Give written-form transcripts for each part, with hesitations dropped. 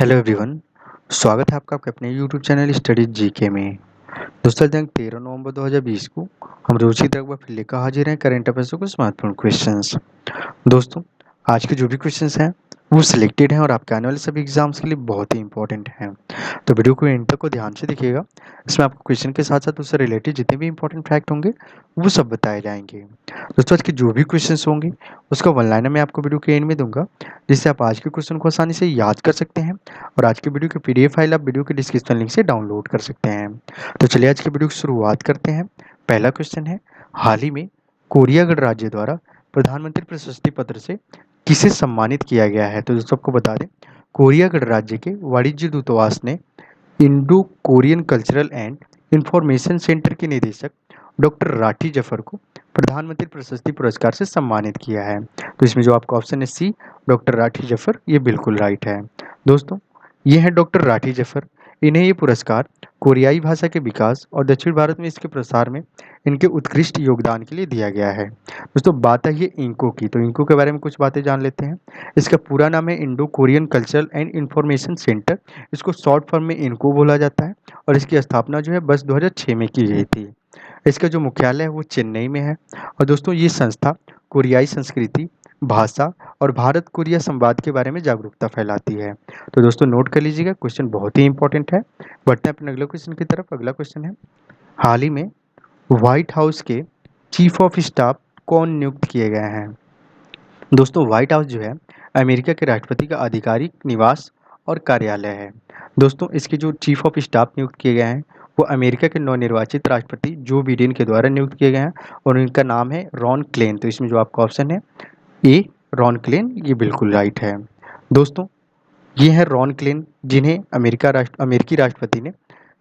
Hello everyone. स्वागत है आपका आपके अपने यूट्यूब चैनल स्टडी जीके में। दोस्तों दिनांक 13 नवंबर 2020 को हम रोज की तरह एक बार फिर लेकर हाजिर हैं करंट अफेयर्स को महत्वपूर्ण क्वेश्चंस। दोस्तों आज के जो भी क्वेश्चंस हैं वो सिलेक्टेड हैं और आपके आने वाले सभी एग्जाम्स के लिए बहुत ही इंपॉर्टेंट हैं। तो वीडियो को एंड तक को ध्यान से देखिएगा। इसमें आपको क्वेश्चन के साथ साथ उससे रिलेटेड जितने भी इंपॉर्टेंट फैक्ट होंगे वो सब बताए जाएंगे। दोस्तों आज के जो भी क्वेश्चंस होंगे उसका वन लाइनर मैं आपको वीडियो के एंड में दूंगा, जिससे आप आज के क्वेश्चन को आसानी से याद कर सकते हैं और आज की वीडियो की पीडीएफ फाइल आप वीडियो के डिस्क्रिप्शन लिंक से डाउनलोड कर सकते हैं। तो चलिए आज की वीडियो की शुरुआत करते हैं। पहला क्वेश्चन है, हाल ही में कोरिया गणराज्य द्वारा प्रधानमंत्री प्रशस्ति पत्र से किसे सम्मानित किया गया है? तो दोस्तों आपको बता दें, कोरिया गणराज्य के वाणिज्य दूतावास ने Indo Korean cultural and information centre के निदेशक डॉक्टर राठी जफर को प्रधानमंत्री प्रशस्ति पुरस्कार से सम्मानित किया है। तो इसमें जो आपका ऑप्शन है सी, डॉक्टर राठी जफर, ये बिल्कुल राइट है। दोस्तों ये है डॉक्टर राठी जफर। इन्हें ये पुरस्कार कोरियाई भाषा के विकास और दक्षिण भारत में इसके प्रसार में इनके उत्कृष्ट योगदान के लिए दिया गया है। दोस्तों बात है ये इंको की, तो इंको के बारे में कुछ बातें जान लेते हैं। इसका पूरा नाम है Indo Korean cultural and information centre. इसको शॉर्ट फॉर्म में इनको बोला जाता है और इसकी स्थापना जो है बस 2006 में की गई थी। इसका जो मुख्यालय है वो चेन्नई में है। और दोस्तों ये संस्था कोरियाई संस्कृति, भाषा और भारत कोरिया संवाद के बारे में जागरूकता फैलाती है। तो दोस्तों नोट कर लीजिएगा, क्वेश्चन बहुत ही इंपॉर्टेंट है। बढ़ते हैं अपने अगले क्वेश्चन की तरफ। अगला क्वेश्चन है, हाल ही में व्हाइट हाउस के चीफ ऑफ स्टाफ कौन नियुक्त किए गए हैं? दोस्तों व्हाइट हाउस जो है अमेरिका के राष्ट्रपति का आधिकारिक निवास और कार्यालय है। दोस्तों इसके जो चीफ ऑफ स्टाफ नियुक्त किए गए हैं वो अमेरिका के नवनिर्वाचित राष्ट्रपति जो बिडेन के द्वारा नियुक्त किए गए हैं और उनका नाम है रॉन क्लेन। तो इसमें जो आपका ऑप्शन है ए, रॉन क्लेन, ये बिल्कुल राइट है। दोस्तों ये है रॉन क्लेन, जिन्हें अमेरिकी राष्ट्रपति ने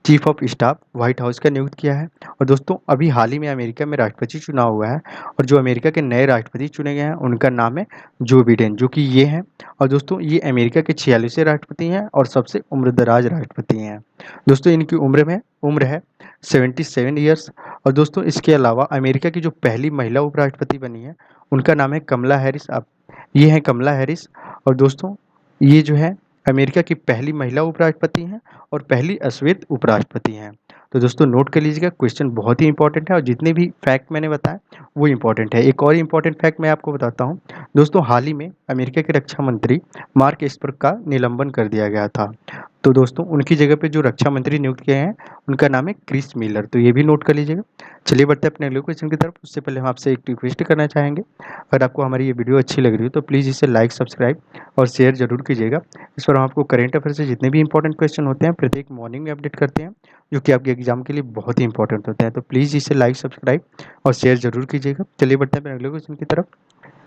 chief of staff white house का नियुक्त किया है। और दोस्तों अभी हाल ही में अमेरिका में राष्ट्रपति चुनाव हुआ है और जो अमेरिका के नए राष्ट्रपति चुने गए हैं उनका नाम है जो बिडेन, जो कि ये हैं। और दोस्तों ये अमेरिका के 46वें राष्ट्रपति हैं और सबसे उम्रदराज राष्ट्रपति हैं। दोस्तों इनकी उम्र है 77 ईयर्स। और दोस्तों इसके अलावा अमेरिका की जो पहली महिला उपराष्ट्रपति बनी है उनका नाम है कमला हैरिस। अब ये है कमला हैरिस। और दोस्तों ये जो है अमेरिका की पहली महिला उपराष्ट्रपति हैं और पहली अश्वेत उपराष्ट्रपति हैं। तो दोस्तों नोट कर लीजिएगा, क्वेश्चन बहुत ही इंपॉर्टेंट है और जितने भी फैक्ट मैंने बताए वो इंपॉर्टेंट है। एक और इंपॉर्टेंट फैक्ट मैं आपको बताता हूँ। दोस्तों हाल ही में अमेरिका के रक्षा मंत्री मार्क एस्पर का निलंबन कर दिया गया था। तो दोस्तों उनकी जगह पे जो रक्षा मंत्री नियुक्त किए हैं उनका नाम है क्रिस मिलर। तो ये भी नोट कर लीजिएगा। चलिए बढ़ते हैं अपने अगले क्वेश्चन की तरफ। उससे पहले हम आपसे एक रिक्वेस्ट करना चाहेंगे, अगर आपको हमारी ये वीडियो अच्छी लग रही हो तो प्लीज़ इसे लाइक, सब्सक्राइब और शेयर जरूर कीजिएगा। इस पर हम आपको करंट अफेयर से जितने भी इंपॉर्टेंट क्वेश्चन होते हैं प्रत्येक मॉर्निंग में अपडेट करते हैं, जो कि आपके एग्जाम के लिए बहुत ही इंपॉर्टेंट होते हैं। तो प्लीज़ इसे लाइक, सब्सक्राइब और शेयर जरूर कीजिएगा। चलिए बढ़ते हैं अपने अगले क्वेश्चन की तरफ।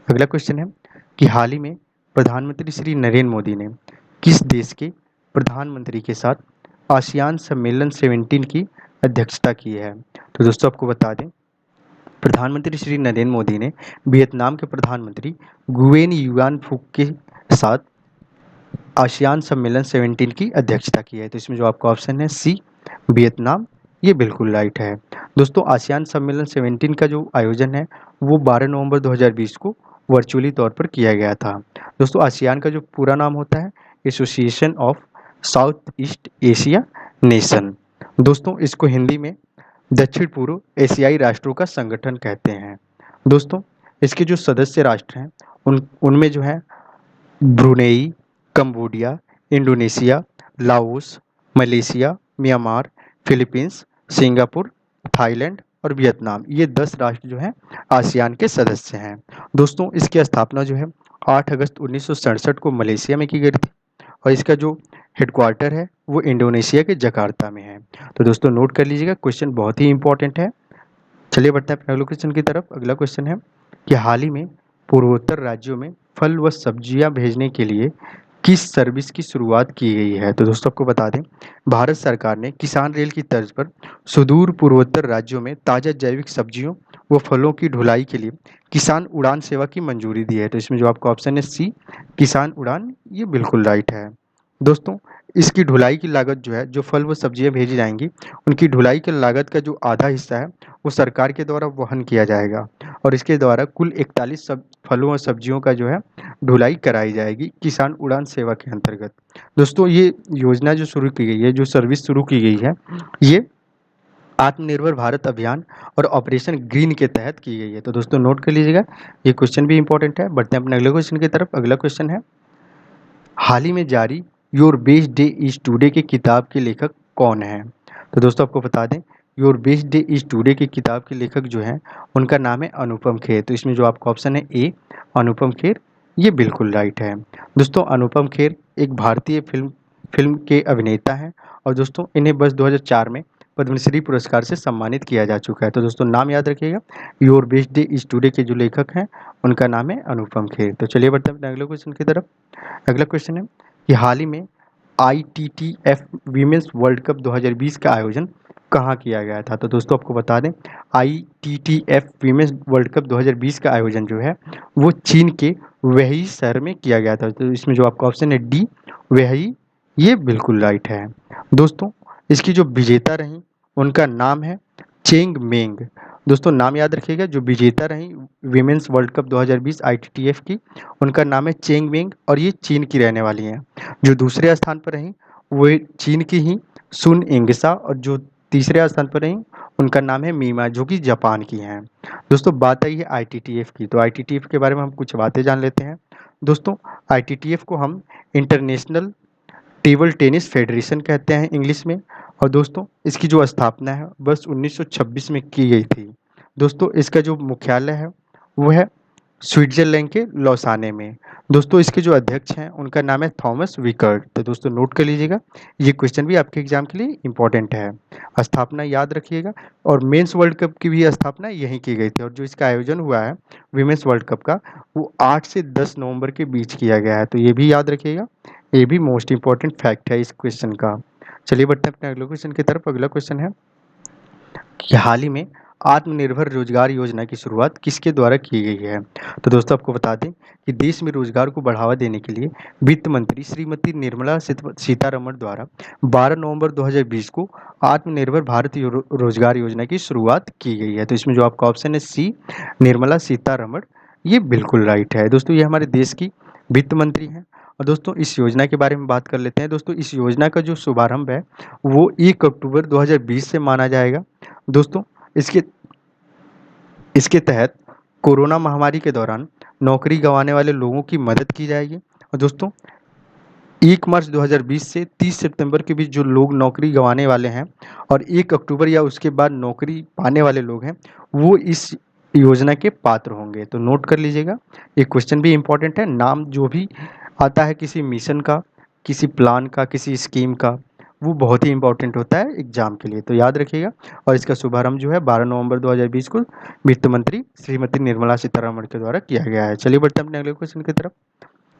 अगला क्वेश्चन है कि हाल ही में प्रधानमंत्री श्री नरेंद्र मोदी ने किस देश के प्रधानमंत्री के साथ आसियान सम्मेलन 17 की अध्यक्षता की है? तो दोस्तों आपको बता दें, प्रधानमंत्री श्री नरेंद्र मोदी ने वियतनाम के प्रधानमंत्री गुएन युआन फुक के साथ आसियान सम्मेलन 17 की अध्यक्षता की है। तो इसमें जो आपका ऑप्शन है सी, वियतनाम, ये बिल्कुल राइट है। दोस्तों आसियान सम्मेलन 17 का जो आयोजन है वो 12 नवंबर 2020 को वर्चुअली तौर पर किया गया था। दोस्तों आसियान का जो पूरा नाम होता है association of south east Asia nation. दोस्तों इसको हिंदी में दक्षिण पूर्व एशियाई राष्ट्रों का संगठन कहते हैं। दोस्तों इसके जो सदस्य राष्ट्र हैं उनमें जो है Brunei, Cambodia, Indonesia, Laos, Malaysia, Myanmar, Philippines, Singapore, Thailand और वियतनाम, ये 10 राष्ट्र जो हैं आसियान के सदस्य हैं। दोस्तों इसकी स्थापना जो है 8 अगस्त 1967 को मलेशिया में की गई थी और इसका जो हेडक्वार्टर है वो इंडोनेशिया के जकार्ता में है। तो दोस्तों नोट कर लीजिएगा, क्वेश्चन बहुत ही इंपॉर्टेंट है। चलिए बढ़ते हैं अपने अगले क्वेश्चन की तरफ। अगला क्वेश्चन है कि हाल ही में पूर्वोत्तर राज्यों में फल व सब्जियां भेजने के लिए किस सर्विस की शुरुआत की गई है? तो दोस्तों आपको बता दें, भारत सरकार ने किसान रेल की तर्ज पर सुदूर पूर्वोत्तर राज्यों में ताज़ा जैविक सब्जियों व फलों की ढुलाई के लिए किसान उड़ान सेवा की मंजूरी दी है। तो इसमें जो आपका ऑप्शन है सी, किसान उड़ान, ये बिल्कुल राइट है। दोस्तों इसकी ढुलाई की लागत जो है, जो फल व सब्जियां भेजी जाएंगी, उनकी ढुलाई की लागत का जो आधा हिस्सा है वो सरकार के द्वारा वहन किया जाएगा और इसके द्वारा कुल 41 फलों और सब्जियों का जो है ढुलाई कराई जाएगी किसान उड़ान सेवा के अंतर्गत। दोस्तों ये योजना जो शुरू की गई है, जो सर्विस शुरू की गई है, ये आत्मनिर्भर भारत अभियान और ऑपरेशन ग्रीन के तहत की गई है। तो दोस्तों नोट कर लीजिएगा, ये क्वेश्चन भी इंपॉर्टेंट है। बढ़ते हैं अपने अगले क्वेश्चन की तरफ। अगला क्वेश्चन है, हाल ही में जारी your best day is today की किताब के लेखक कौन है? तो दोस्तों आपको बता दें, your best day is today की किताब के लेखक जो हैं उनका नाम है अनुपम खेर। तो इसमें जो आपका ऑप्शन है ए, अनुपम खेर, ये बिल्कुल राइट है। दोस्तों अनुपम खेर एक भारतीय फिल्म के अभिनेता हैं और दोस्तों इन्हें वर्ष 2004 में पद्मश्री पुरस्कार से सम्मानित किया जा चुका है। तो दोस्तों नाम याद रखिएगा, your best day is today के जो लेखक हैं उनका नाम है अनुपम खेर। तो चलिए बढ़ते हैं अपने अगले क्वेश्चन की तरफ। अगला क्वेश्चन है कि हाल ही में ITTF वीमेंस वर्ल्ड कप 2020 का आयोजन कहाँ किया गया था? तो दोस्तों आपको बता दें, ITTF वीमेंस वर्ल्ड कप 2020 का आयोजन जो है वो चीन के वही शहर में किया गया था। तो इसमें जो आपका ऑप्शन है डी, वही, ये बिल्कुल राइट है। दोस्तों इसकी जो विजेता रही उनका नाम है चेंग मेंग। दोस्तों नाम याद रखिएगा, जो विजेता रही विमेंस वर्ल्ड कप 2020 ITTF की, उनका नाम है चेंग मेंग और ये चीन की रहने वाली हैं। जो दूसरे स्थान पर रहीं वो चीन की ही सुन इंगसा और जो तीसरे स्थान पर रहीं उनका नाम है मीमा, जो कि जापान की हैं। दोस्तों बात आई है ITTF की, तो ITTF के बारे में हम कुछ बातें जान लेते हैं। दोस्तों ITTF को हम इंटरनेशनल टेबल टेनिस फेडरेशन कहते हैं इंग्लिश में। और दोस्तों इसकी जो स्थापना है वर्ष 1926 में की गई थी। दोस्तों इसका जो मुख्यालय है वो है स्विट्जरलैंड के लौसाने में। दोस्तों इसके जो अध्यक्ष हैं उनका नाम है थॉमस विकर्ट। तो दोस्तों नोट कर लीजिएगा, ये क्वेश्चन भी आपके एग्जाम के लिए इंपॉर्टेंट है। स्थापना याद रखिएगा। और मेंस वर्ल्ड कप की भी स्थापना यहीं की गई थी और जो इसका आयोजन हुआ है विमेंस वर्ल्ड कप का, वो 8 से 10 नवंबर के बीच किया गया है। तो ये भी याद रखिएगा, ये भी मोस्ट इंपॉर्टेंट फैक्ट है इस क्वेश्चन का। चलिए बढ़ते हैं अपने अगले क्वेश्चन की तरफ। अगला क्वेश्चन है कि हाल ही में आत्मनिर्भर रोजगार योजना की शुरुआत किसके द्वारा की गई है? तो दोस्तों आपको बता दें कि देश में रोजगार को बढ़ावा देने के लिए वित्त मंत्री श्रीमती निर्मला सीतारमण द्वारा 12 नवंबर 2020 को आत्मनिर्भर भारत रोजगार योजना की शुरुआत की गई है। तो इसमें जो आपका ऑप्शन है सी, निर्मला सीतारमण, ये बिल्कुल राइट है। दोस्तों ये हमारे देश की वित्त मंत्री हैं। और दोस्तों इस योजना के बारे में बात कर लेते हैं। दोस्तों इस योजना का जो शुभारंभ है वो 1 अक्टूबर 2020 से माना जाएगा। दोस्तों इसके इसके तहत कोरोना महामारी के दौरान नौकरी गंवाने वाले लोगों की मदद की जाएगी। और दोस्तों 1 मार्च 2020 से 30 सितंबर के बीच जो लोग नौकरी गंवाने वाले हैं और 1 अक्टूबर या उसके बाद नौकरी पाने वाले लोग हैं वो इस योजना के पात्र होंगे। तो नोट कर लीजिएगा, ये क्वेश्चन भी इंपॉर्टेंट है। नाम जो भी आता है किसी मिशन का, किसी प्लान का, किसी स्कीम का, वो बहुत ही इंपॉर्टेंट होता है एग्जाम के लिए, तो याद रखिएगा। और इसका शुभारंभ जो है 12 नवंबर 2020 को वित्त मंत्री श्रीमती निर्मला सीतारमण के द्वारा किया गया है। चलिए बढ़ते हैं अपने अगले क्वेश्चन की तरफ।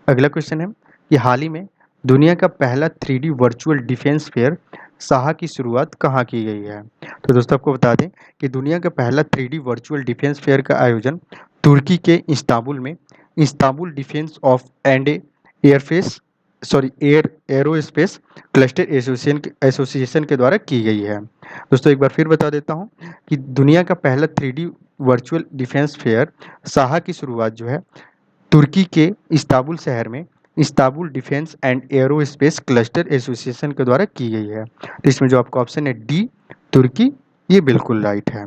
अगला क्वेश्चन है कि हाल ही में दुनिया का पहला 3D virtual defence fair Saha की शुरुआत कहाँ की गई है? तो दोस्तों आपको बता दें कि दुनिया का पहला 3D वर्चुअल डिफेंस फेयर का आयोजन तुर्की के इस्तांबुल में इस्तांबुल डिफेंस ऑफ एंड एयरफेस एयर एरोस्पेस क्लस्टर एसोसिएशन के द्वारा की गई है। दोस्तों एक बार फिर बता देता हूँ कि दुनिया का पहला 3D virtual defence fair Saha की शुरुआत जो है तुर्की के इस्तांबुल शहर में Istanbul defence and aerospace cluster association के द्वारा की गई है। तो इसमें जो आपका ऑप्शन है डी, तुर्की, ये बिल्कुल राइट है।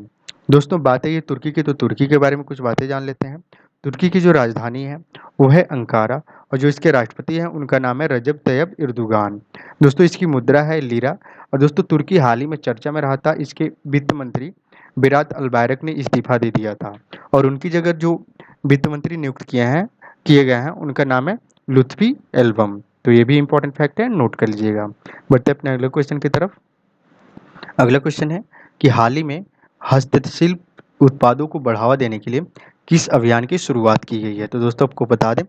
दोस्तों बात है ये तुर्की की, तो तुर्की के बारे में कुछ बातें जान लेते हैं। तुर्की की जो राजधानी है वो है अंकारा और जो इसके राष्ट्रपति हैं उनका नाम है रजब तैयब एर्दोगान। दोस्तों इसकी मुद्रा है लीरा। और दोस्तों तुर्की हाल ही में चर्चा में रहा था, इसके वित्त मंत्री बिरात अलबायरक ने इस्तीफा दे दिया था और उनकी जगह जो वित्त मंत्री नियुक्त किए गए हैं उनका नाम है लुत्फी एल्बम। तो ये भी इंपॉर्टेंट फैक्ट है, नोट कर लीजिएगा। बढ़ते हैं अपने अगले क्वेश्चन की तरफ। अगला क्वेश्चन है कि हाल ही में हस्तशिल्प उत्पादों को बढ़ावा देने के लिए किस अभियान की शुरुआत की गई है? तो दोस्तों आपको बता दें,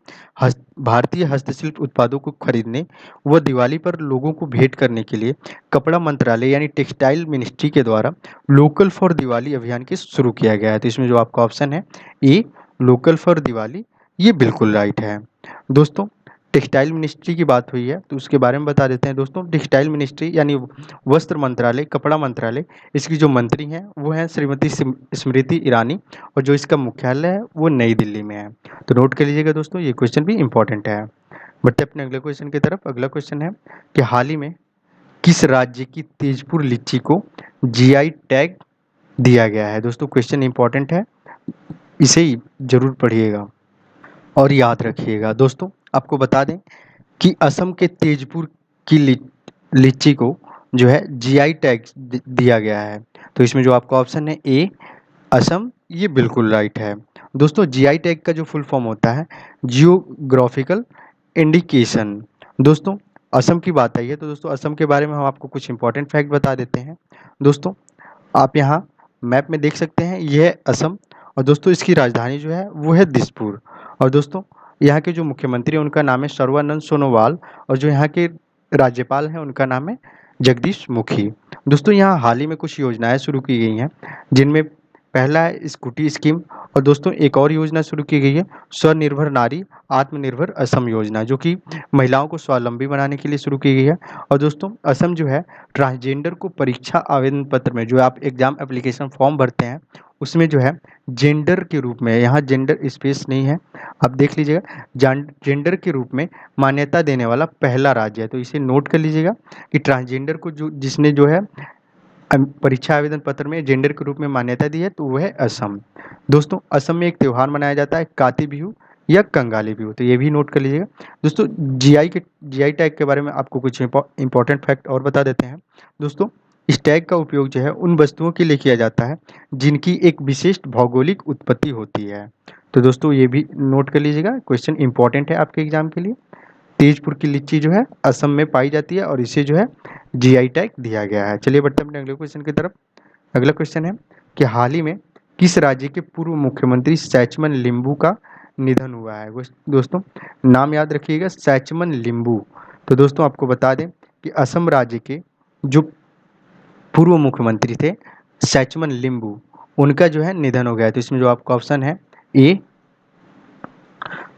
भारतीय हस्तशिल्प उत्पादों को खरीदने व दिवाली पर लोगों को भेंट करने के लिए कपड़ा मंत्रालय यानी टेक्सटाइल मिनिस्ट्री के द्वारा लोकल फॉर दिवाली अभियान की शुरू किया गया है। तो इसमें जो आपका ऑप्शन है ए, लोकल फॉर दिवाली, ये बिल्कुल राइट है। दोस्तों टेक्सटाइल मिनिस्ट्री की बात हुई है तो उसके बारे में बता देते हैं दोस्तों। टेक्सटाइल मिनिस्ट्री यानी वस्त्र मंत्रालय, कपड़ा मंत्रालय, इसकी जो मंत्री हैं वो हैं श्रीमती स्मृति ईरानी, और जो इसका मुख्यालय है वो नई दिल्ली में है। तो नोट कर लीजिएगा दोस्तों, ये क्वेश्चन भी इंपॉर्टेंट है। बढ़ते अपने अगले क्वेश्चन की तरफ। अगला क्वेश्चन है कि हाल ही में किस राज्य की तेजपुर लीची को जीआई टैग दिया गया है। दोस्तों क्वेश्चन इंपॉर्टेंट है, इसे ही जरूर पढ़िएगा और याद रखिएगा। दोस्तों आपको बता दें कि असम के तेजपुर की लीची को जो है जीआई टैग दिया गया है। तो इसमें जो आपका ऑप्शन है ए असम, ये बिल्कुल राइट है। दोस्तों जीआई टैग का जो फुल फॉर्म होता है जियोग्राफिकल इंडिकेशन। दोस्तों असम की बात आई है तो दोस्तों असम के बारे में हम आपको कुछ इंपॉर्टेंट फैक्ट बता देते हैं। दोस्तों आप यहाँ मैप में देख सकते हैं, यह है असम, और दोस्तों इसकी राजधानी जो है वो है दिसपुर। और दोस्तों यहाँ के जो मुख्यमंत्री हैं उनका नाम है सर्बानंद सोनोवाल, और जो यहाँ के राज्यपाल हैं उनका नाम है जगदीश मुखी। दोस्तों यहाँ हाल ही में कुछ योजनाएं शुरू की गई हैं, जिनमें पहला है स्कूटी स्कीम, और दोस्तों एक और योजना शुरू की गई है स्वनिर्भर नारी आत्मनिर्भर असम योजना, जो कि महिलाओं को स्वावलंबी बनाने के लिए शुरू की गई है। और दोस्तों असम जो है ट्रांसजेंडर को परीक्षा आवेदन पत्र में, जो आप एग्जाम एप्लीकेशन फॉर्म भरते हैं उसमें जो है जेंडर के रूप में, यहाँ जेंडर स्पेस नहीं है, आप देख लीजिएगा, जेंडर के रूप में मान्यता देने वाला पहला राज्य है। तो इसे नोट कर लीजिएगा कि ट्रांसजेंडर को जो जिसने जो है परीक्षा आवेदन पत्र में जेंडर के रूप में मान्यता दी है तो वह है असम। दोस्तों असम में एक त्यौहार मनाया जाता है काती बिहू या कंगाली बिहू, तो ये भी नोट कर लीजिएगा। दोस्तों जीआई टैग के बारे में आपको कुछ इंपॉर्टेंट फैक्ट और बता देते हैं। दोस्तों इस टैग का उपयोग जो है उन वस्तुओं के लिए किया जाता है जिनकी एक विशिष्ट भौगोलिक उत्पत्ति होती है। तो दोस्तों ये भी नोट कर लीजिएगा, क्वेश्चन इंपॉर्टेंट है आपके एग्जाम के लिए। तेजपुर की लीची जो है असम में पाई जाती है और इसे जो है जीआई टैग दिया गया है। चलिए बढ़ते हैं अपने अगले क्वेश्चन की तरफ। अगला क्वेश्चन है कि हाल ही में किस राज्य के पूर्व मुख्यमंत्री सैचमन लिंबू का निधन हुआ है। दोस्तों नाम याद रखिएगा, सैचमन लिंबू। तो दोस्तों आपको बता दें कि असम राज्य के जो पूर्व मुख्यमंत्री थे सैचमन लिंबू, उनका जो है निधन हो गया। तो इसमें जो आपका ऑप्शन है ए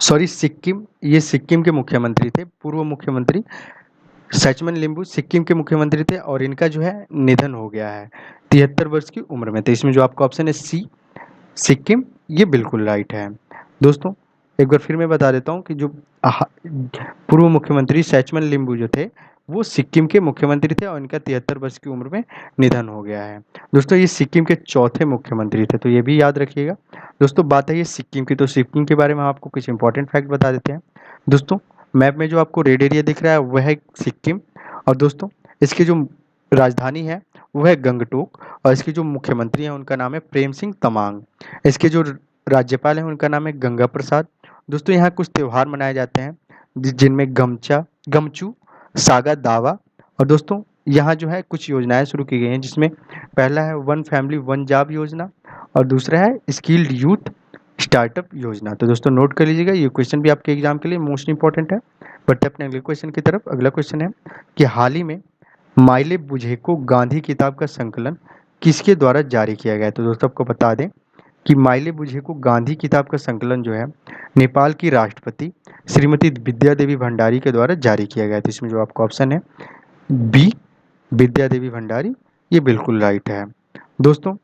सिक्किम, ये सिक्किम के मुख्यमंत्री थे, पूर्व मुख्यमंत्री सैचमन लिंबू सिक्किम के मुख्यमंत्री थे, और इनका जो है निधन हो गया है 73 वर्ष की उम्र में। तो इसमें जो आपका ऑप्शन है सी सिक्किम, ये बिल्कुल राइट है। दोस्तों एक बार फिर मैं बता देता हूँ कि जो पूर्व मुख्यमंत्री सैचमन लिंबू जो थे वो सिक्किम के मुख्यमंत्री थे, और इनका 73 वर्ष की उम्र में निधन हो गया है। दोस्तों ये सिक्किम के चौथे मुख्यमंत्री थे, तो ये भी याद रखिएगा। दोस्तों बात है ये सिक्किम की, तो सिक्किम के बारे में हम आपको कुछ इंपॉर्टेंट फैक्ट बता देते हैं। दोस्तों मैप में जो आपको रेड एरिया दिख रहा है वह है सिक्किम, और दोस्तों इसकी जो राजधानी है वह है गंगटोक, और इसके जो मुख्यमंत्री हैं उनका नाम है प्रेम सिंह तमांग। इसके जो राज्यपाल हैं उनका नाम है गंगा प्रसाद। दोस्तों यहाँ कुछ त्यौहार मनाए जाते हैं जिनमें गमचू, सागा दावा, और दोस्तों यहाँ जो है कुछ योजनाएं शुरू की गई हैं, जिसमें पहला है वन फैमिली वन जॉब योजना, और दूसरा है स्किल्ड यूथ स्टार्टअप योजना। तो दोस्तों नोट कर लीजिएगा, ये क्वेश्चन भी आपके एग्जाम के लिए मोस्ट इंपॉर्टेंट है। बढ़ते अपने अगले क्वेश्चन की तरफ। अगला क्वेश्चन है कि हाल ही में माइले बुझेको गांधी किताब का संकलन किसके द्वारा जारी किया गया है। तो दोस्तों आपको बता दें कि माइले बुझेको गांधी किताब का संकलन जो है नेपाल की राष्ट्रपति श्रीमती विद्या देवी भंडारी के द्वारा जारी किया गया। तो इसमें जो आपका ऑप्शन है बी विद्या देवी भंडारी, ये बिल्कुल राइट है। दोस्तों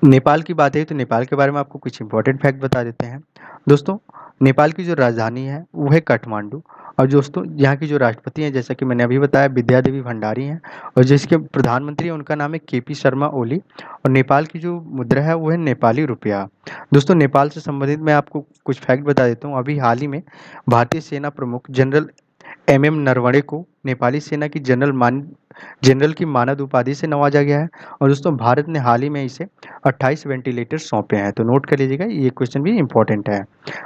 नेपाल की बात है तो नेपाल के बारे में आपको कुछ इंपॉर्टेंट फैक्ट बता देते हैं। दोस्तों नेपाल की जो राजधानी है वो है काठमांडू, और दोस्तों यहाँ की जो राष्ट्रपति हैं जैसा कि मैंने अभी बताया विद्या देवी भंडारी हैं, और जिसके प्रधानमंत्री हैं उनका नाम है केपी शर्मा ओली, और नेपाल की जो मुद्रा है वो है नेपाली रुपया। दोस्तों नेपाल से संबंधित मैं आपको कुछ फैक्ट बता देता हूँ। अभी हाल ही में भारतीय सेना प्रमुख जनरल MM नरवणे को नेपाली सेना की जनरल की मानद उपाधि से नवाजा गया है, और दोस्तों भारत ने हाल ही में इसे 28 वेंटिलेटर सौंपे हैं। तो नोट कर लीजिएगा, ये क्वेश्चन भी इंपॉर्टेंट है।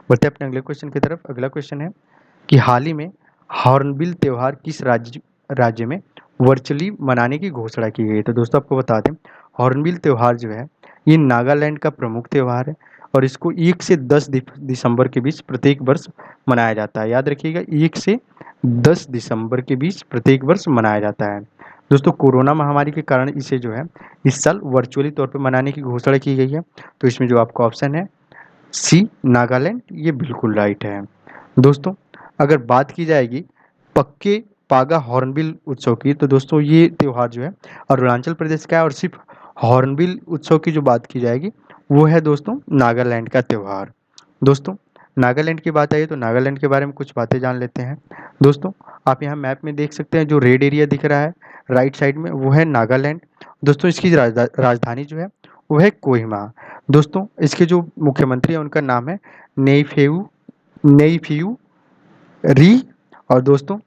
बढ़ते अपने अगले क्वेश्चन की तरफ। अगला क्वेश्चन है कि हाल ही में हॉर्नबिल त्यौहार किस राज्य में वर्चुअली मनाने की घोषणा की गई है। तो दोस्तों आपको बता दें हॉर्नबिल त्यौहार जो है ये नागालैंड का प्रमुख त्यौहार है, और इसको 1 से 10 दिसंबर के बीच प्रत्येक वर्ष मनाया जाता है। याद रखिएगा 1 से 10 दिसंबर के बीच प्रत्येक वर्ष मनाया जाता है। दोस्तों कोरोना महामारी के कारण इसे जो है इस साल वर्चुअली तौर पर मनाने की घोषणा की गई है। तो इसमें जो आपका ऑप्शन है सी नागालैंड, ये बिल्कुल राइट है। दोस्तों अगर बात की जाएगी पक्के पागा हॉर्नबिल उत्सव की, तो दोस्तों ये त्यौहार जो है अरुणाचल प्रदेश का है, और सिर्फ हॉर्नबिल उत्सव की जो बात की जाएगी वो है दोस्तों नागालैंड का त्यौहार। दोस्तों नागालैंड की बात आई तो नागालैंड के बारे में कुछ बातें जान लेते हैं। दोस्तों आप यहाँ मैप में देख सकते हैं, जो रेड एरिया दिख रहा है राइट साइड में वो है नागालैंड। दोस्तों इसकी राजधानी जो है वो है कोहिमा। दोस्तों इसके जो मुख्यमंत्री हैं उनका नाम है नेइफियू री। और दोस्तों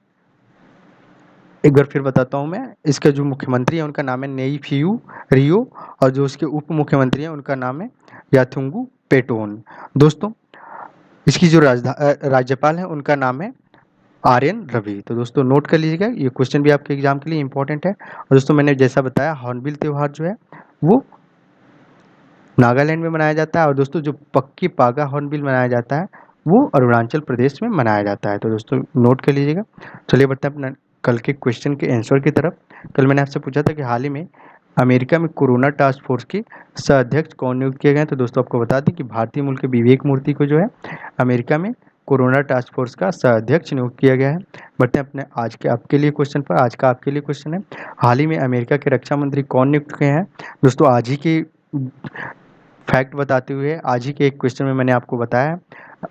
एक बार फिर बताता हूँ मैं, इसका जो मुख्यमंत्री है उनका नाम है नेइफियू रियो, और जो उसके उप मुख्यमंत्री हैं उनका नाम है याथुंगू पेटोन। दोस्तों इसकी जो राज्यपाल है उनका नाम है आर्यन रवि। तो दोस्तों नोट कर लीजिएगा, ये क्वेश्चन भी आपके एग्जाम के लिए इंपॉर्टेंट है। और दोस्तों मैंने जैसा बताया हॉर्नबिल त्यौहार जो है वो नागालैंड में मनाया जाता है, और दोस्तों जो पक्की पागा हॉर्नबिल मनाया जाता है वो अरुणाचल प्रदेश में मनाया जाता है। तो दोस्तों नोट कर लीजिएगा। चलिए बढ़ते हैं अपना कल के क्वेश्चन के आंसर की तरफ। कल मैंने आपसे पूछा था कि हाल ही में अमेरिका में कोरोना टास्क फोर्स के सह-अध्यक्ष कौन नियुक्त किए गए हैं। तो दोस्तों आपको बता दें कि भारतीय मूल के विवेक मूर्ति को जो है अमेरिका में कोरोना टास्क फोर्स का सह-अध्यक्ष नियुक्त किया गया है। बढ़ते हैं अपने आज के आपके लिए क्वेश्चन पर। आज का आपके लिए क्वेश्चन है, हाल ही में अमेरिका के रक्षा मंत्री कौन नियुक्त किए हैं। दोस्तों आज ही के फैक्ट बताते हुए आज ही के एक क्वेश्चन में मैंने आपको बताया है।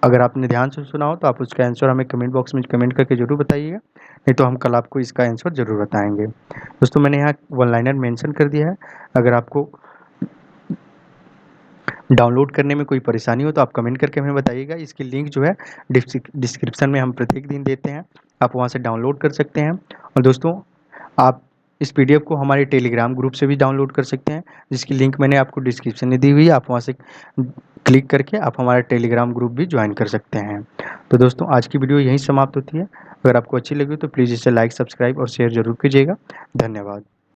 अगर आपने ध्यान से सुना हो तो आप उसका आंसर हमें कमेंट बॉक्स में कमेंट करके जरूर बताइएगा, नहीं तो हम कल आपको इसका आंसर जरूर बताएंगे। दोस्तों मैंने यहाँ वन लाइनर मेंशन कर दिया है। अगर आपको डाउनलोड करने में कोई परेशानी हो तो आप कमेंट करके हमें बताइएगा। इसकी लिंक जो है डिस्क्रिप्शन में हम प्रत्येक दिन देते हैं, आप वहाँ से डाउनलोड कर सकते हैं। और दोस्तों आप इस पीडीएफ को हमारे टेलीग्राम ग्रुप से भी डाउनलोड कर सकते हैं, जिसकी लिंक मैंने आपको डिस्क्रिप्शन में दी हुई है। आप वहाँ से क्लिक करके आप हमारा टेलीग्राम ग्रुप भी ज्वाइन कर सकते हैं। तो दोस्तों आज की वीडियो यहीं समाप्त होती है। अगर आपको अच्छी लगी तो प्लीज़ इसे लाइक, सब्सक्राइब और शेयर जरूर कीजिएगा। धन्यवाद।